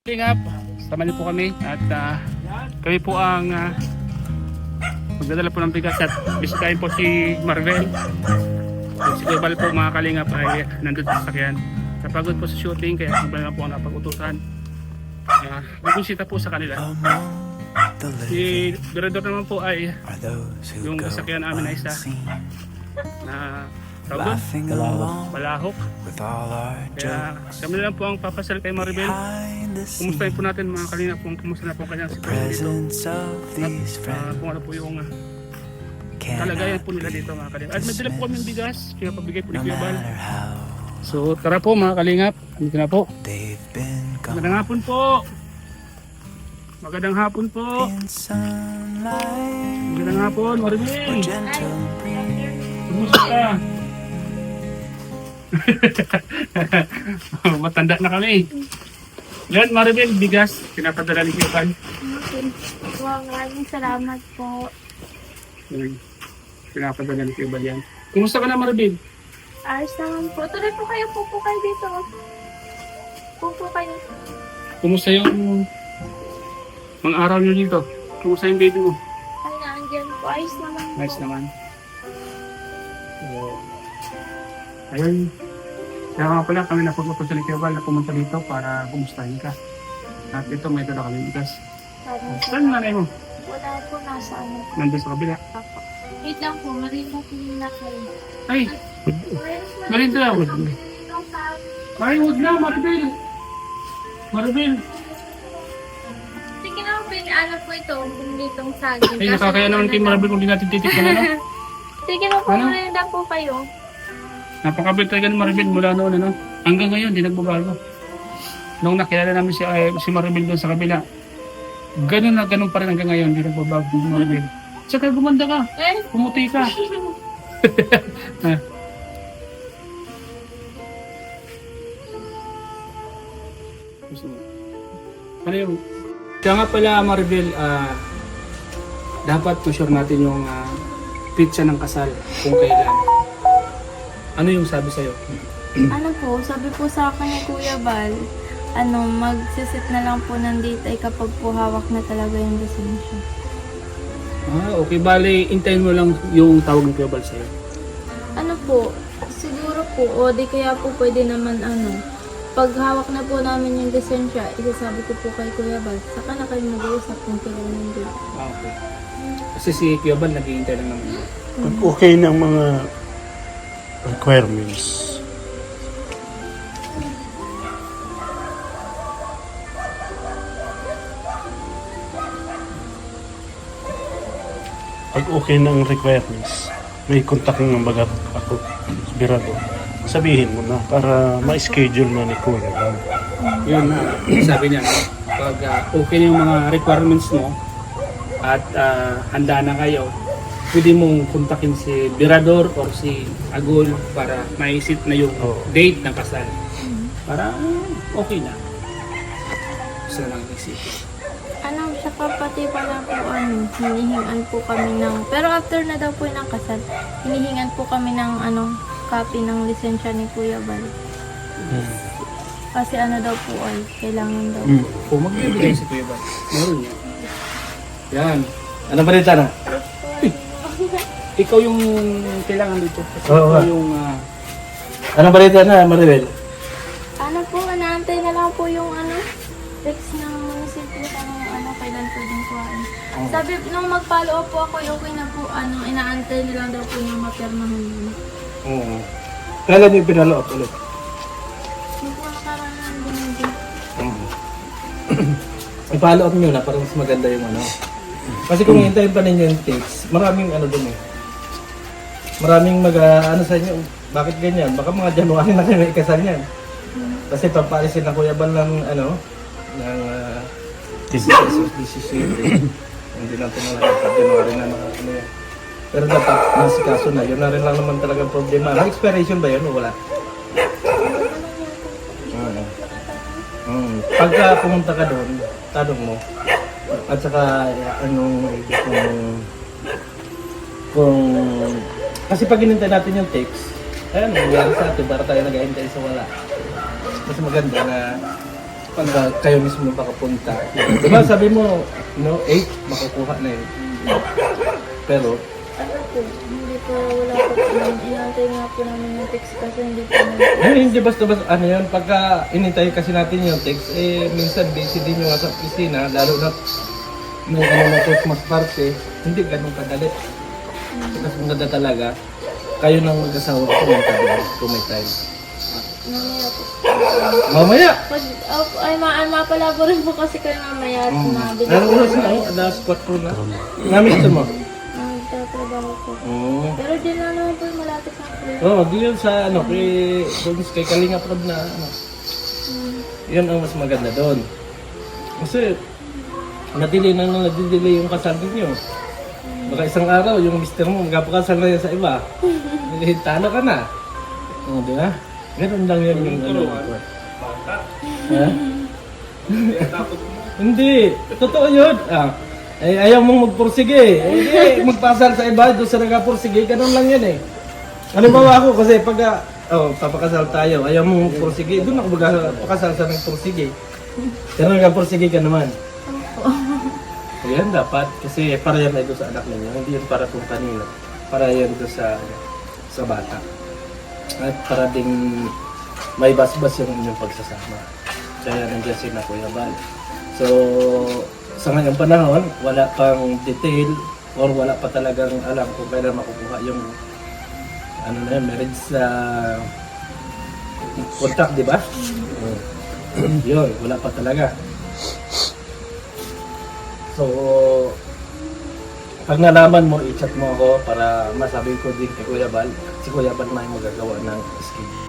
Tingap, sama niyo po kami at kami po ang magdadala po ng bigas at bisitahin po si Marvel. Si Kuya po mga kalingap ay nandun sa sasakyan. Napagod po sa shooting kaya iba na po ang napag-utusan. Magbisita po sa kanila. Si Berador naman po ay yung sasakyan namin na isa na tawag doon? Balahok. Kaya kami lang po ang papasal kay Maribel. Kumustahin po natin mga kalingap kung kumusta na po kanyang sitwasyon dito. At kung ano po yung kalagayan po nila dito mga kalingap. At may dala po kami ng bigas, kaya pabigay po ni Kuya Bal. So tara po mga kalingap, dito na po. Magandang hapon po. Magandang hapon po. Magandang hapon, Maribel. Kumusta ka? Matanda na kami. Yan, Maribel, bigas. Pinapadala ni Kuya Bal. Wow, maraming salamat po. Pinapadala ni Kuya Bal yan. Kumusta ka na, Maribel? Ayos naman po. Tuloy po kayo. Pupo kayo dito. Pupo kayo. Kumusta yung mga araw nyo dito? Kumusta yung baby mo? Ay, naandyan po. Ayos naman po. Nice naman. Ayun. Kaya nga pala kami napag-utos ni Kuya Bal na pumunta dito para kumustahin ka. At ito may dala kami bigas. Saan nanay mo? Wala po. Nasa ano po. Nandun sa kabila. Ako. Wait lang po. Marino po yung kayo. Ay! Marin daw. Ay, huwag na, Maribel. Maribel. Sige na po. Ano po ito? Kung ditong saging. Ay, nakakaya naman kay Maribel kung di natin titikman ano. Sige na po. Ano? Marino po kayo. Napakabait talaga ni Maribel mula noon ano. Hanggang ngayon, di nagbabago. Nung nakilala namin si Maribel doon sa kabila, ganun na ganun pa rin hanggang ngayon, di nagbabago si Maribel. Tsaka gumanda ka, pumuti ka. Ano yung... Kaya nga pala Maribel, dapat sure natin yung pizza ng kasal kung kailan. Ano yung sabi sa'yo? Ano po, sabi po sa akin ni Kuya Bal, magsisit na lang po ng date ay kapag po hawak na talaga yung lisensya. Okay. Bale, intayin mo lang yung tawag ng Kuya Bal sa'yo. Ano po, siguro po, o di kaya po pwede naman pag hawak na po namin yung lisensya, isasabi ko po kay Kuya Bal, saka na kayo mag-uusap kung kailan yung date. Okay. Kasi si Kuya Bal, nag-iintay lang naman. Pag okay ng mga requirements, may contact ng bagat ako, Birado. Sabihin mo na para ma-schedule mo ni Kuya. Yun na, sabi niya, pag okay na yung mga requirements mo at handa na kayo, pwede mong kontakin si Birador or si Agol para maisip na yung date ng kasal. Para okay na. Gusto na lang isipin. Saka pati pala po, hinihingan po kami ng, pero after na daw po ng kasal, hinihingan po kami ng, copy ng lisensya ni Kuya Bal. Kasi daw po ay, kailangan daw. Kung magbibigay si Kuya Bal, meron yan. Yan. Ano ba dito na? Ikaw yung kailangan dito. Kasi Oo, ikaw yung... Ano ba dito na, Maribel? Naantay na lang po yung text ng munisipyo kung kailan po din kuhain. Sabi, nung mag-follow up po ako, okay na po, inaantay nila daw po yung mapirmahan yun. Oo. Kailan yung pinalo up ulit? Yung po nakaraan din din. I-follow up nyo na para mas maganda yung Kasi kung hintayin pa ninyo yung takes, maraming dun eh. Maraming sa inyo, bakit ganyan? Baka mga January na kayo may ikasal yan. Kasi papalisin na Kuya Bal ng ng hindi natin na January na yan. Pero dapat nasikaso na, yun na rin lang naman talagang problema. Expiration ba yun o wala? Pagka pumunta ka doon, tanong mo. At saka kung kasi pag hinintay natin yung text, nangyayari sa atin para tayo nag-hintay sa wala. Mas maganda na pag kayo mismo makapunta. Diba sabi mo, 8, makukuha na yun. Pero, Ano po, hindi po, wala po po. Inantay nga po namin yung text kasi hindi po hindi basta-basta, ano yan, pagka inintay kasi natin yung text, minsan busy din yung nasa opisina, lalo na may na Christmas party, hindi ganun kadali. Kasi maganda talaga, kayo nang mag-asawa ko may tabi, kung may time. Mamaya po. Mamaya! Pag, ay, mapalabo rin po kasi kayo mamaya at mabili. Anong oras na? Alas 4 na. Namiss mo? Nagtatrabaho po. Oo. Pero di na naman po malapit na po. Oo, di yun sa ano, kay Kalinga Prab na ano. Yun ang mas maganda doon. Kasi, nadidelay yung kasal ninyo. Baka isang araw, yung mister mo, magpapakasal na yan sa iba. Talo ka na. Oo, di ba? Ganun lang yun yung ano. Ha? Hindi. Totoo yun. Ayaw mong magpursige. Hindi, magpasal sa iba, doon sa nagpursige. Ganun lang yun eh. Ano ba ako? Kasi pag papakasal tayo, ayaw mong magpursige. Doon ako magpakasal sa nagpursige. Pero nagpursige ka naman. Yan dapat. Kasi para yan ito sa anak ninyo. Hindi yan para kung kanina. Para yan ito sa bata. At para ding may basbas yung inyong pagsasama. Kaya nandiyan si na Kuya Bal. So, sa ngayong panahon, wala pang detail or wala pa talagang alam kung kailan makukuha yung ano na yun, marriage sa contract, di ba? Yun, wala pa talaga. So, pag nalaman mo, i-chat mo ako para masabi ko din kay Kuya Bal. Si Kuya Bal may magagawa ng schedule.